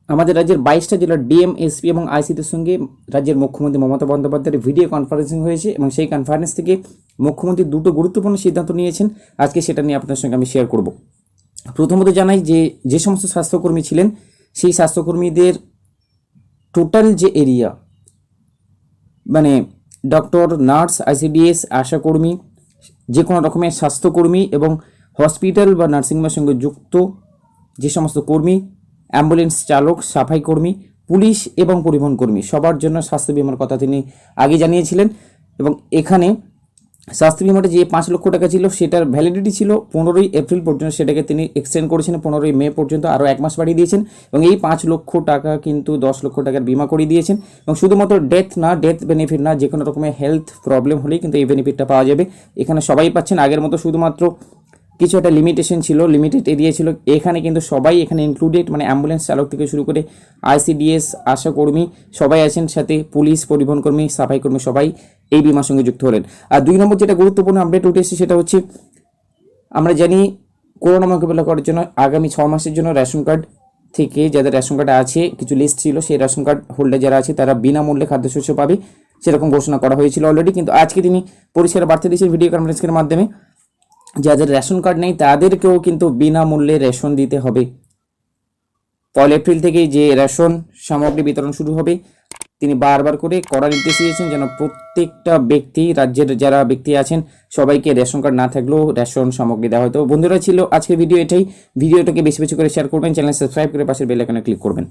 আমাদের রাজ্যের 22টা জেলার ডিএম, এসপি এবং আইসিদের সঙ্গে রাজ্যের মুখ্যমন্ত্রী মমতা বন্দ্যোপাধ্যায়ের ভিডিও কনফারেন্সিং হয়েছে এবং সেই কনফারেন্স থেকে মুখ্যমন্ত্রী দুটো গুরুত্বপূর্ণ সিদ্ধান্ত নিয়েছেন। আজকে সেটা নিয়ে আপনাদের সঙ্গে আমি শেয়ার করব। প্রথমত জানাই যে সমস্ত স্বাস্থ্যকর্মী ছিলেন সেই স্বাস্থ্যকর্মীদের টোটাল যে এরিয়া, মানে ডক্টর, নার্স, আইসিডিএস, আশা কর্মী, যে কোনো রকমের স্বাস্থ্যকর্মী এবং হসপিটাল বা নার্সিংহোমের সঙ্গে যুক্ত যে সমস্ত কর্মী, অ্যাম্বুলেন্স চালক, সাফাই কর্মী, পুলিশ এবং পরিবহন কর্মী, সবার জন্য স্বাস্থ্য বিমার কথা তিনি আগে জানিয়েছিলেন। এবং এখানে স্বাস্থ্য বিমাটা যে 5 লক্ষ টাকা ছিল সেটার ভ্যালিডিটি ছিল 15ই এপ্রিল পর্যন্ত, সেটাকে তিনি এক্সটেন্ড করেছেন 15ই মে পর্যন্ত, আরও 1 মাস বাড়িয়ে দিয়েছেন। এবং এই 5 লক্ষ টাকা কিন্তু 10 লক্ষ টাকার বিমা করে দিয়েছেন। এবং শুধুমাত্র ডেথ বেনিফিট না, যে কোনো রকমের হেলথ প্রবলেম হলেই কিন্তু এই বেনিফিটটা পাওয়া যাবে। এখানে সবাই পাচ্ছেন। আগের মতো শুধুমাত্র কিছু একটা লিমিটেশন ছিল, লিমিটেড এরিয়া ছিল, এখানে কিন্তু সবাই এখানে ইনক্লুডেড, মানে অ্যাম্বুলেন্স চালক থেকে শুরু করে আইসিডিএস, আশা কর্মী সবাই আছেন, সাথে পুলিশ, পরিবহন কর্মী, সাফাই কর্মী সবাই এই বিমার সঙ্গে যুক্ত হলেন। আর 2 নম্বর যেটা গুরুত্বপূর্ণ আপডেট উঠে এসেছে সেটা হচ্ছে, আমরা জানি করোনা মোকাবিলা করার জন্য আগামী 6 মাসের জন্য রেশন কার্ড থেকে যাদের রেশন কার্ড আছে, কিছু লিস্ট ছিল, সেই রেশন কার্ড হোল্ডার যারা আছে তারা বিনামূল্যে খাদ্যশস্য পাবে, সেরকম ঘোষণা করা হয়েছিল অলরেডি। কিন্তু আজকে তিনি পরিষ্কার বার্তা দিয়েছেন ভিডিও কনফারেন্সের মাধ্যমে, যাদের রেশন কার্ড নেই তাদেরকেও কিন্তু বিনামূল্যে রেশন দিতে হবে। 1 এপ্রিল থেকেই যে রেশন সামগ্রী বিতরণ শুরু হবে, তিনি বারবার করে কড়া নির্দেশ দিয়েছেন যেন প্রত্যেকটা ব্যক্তি, রাজ্যের যারা ব্যক্তি আছেন সবাইকে রেশন কার্ড না থাকলেও রেশন সামগ্রী দেওয়া হয়। তো বন্ধুরা, ছিল আজকের ভিডিও এটাই। ভিডিওটাকে বেশি বেশি করে শেয়ার করবেন, চ্যানেল সাবস্ক্রাইব করে পাশের বেল আইকনে ক্লিক করবেন।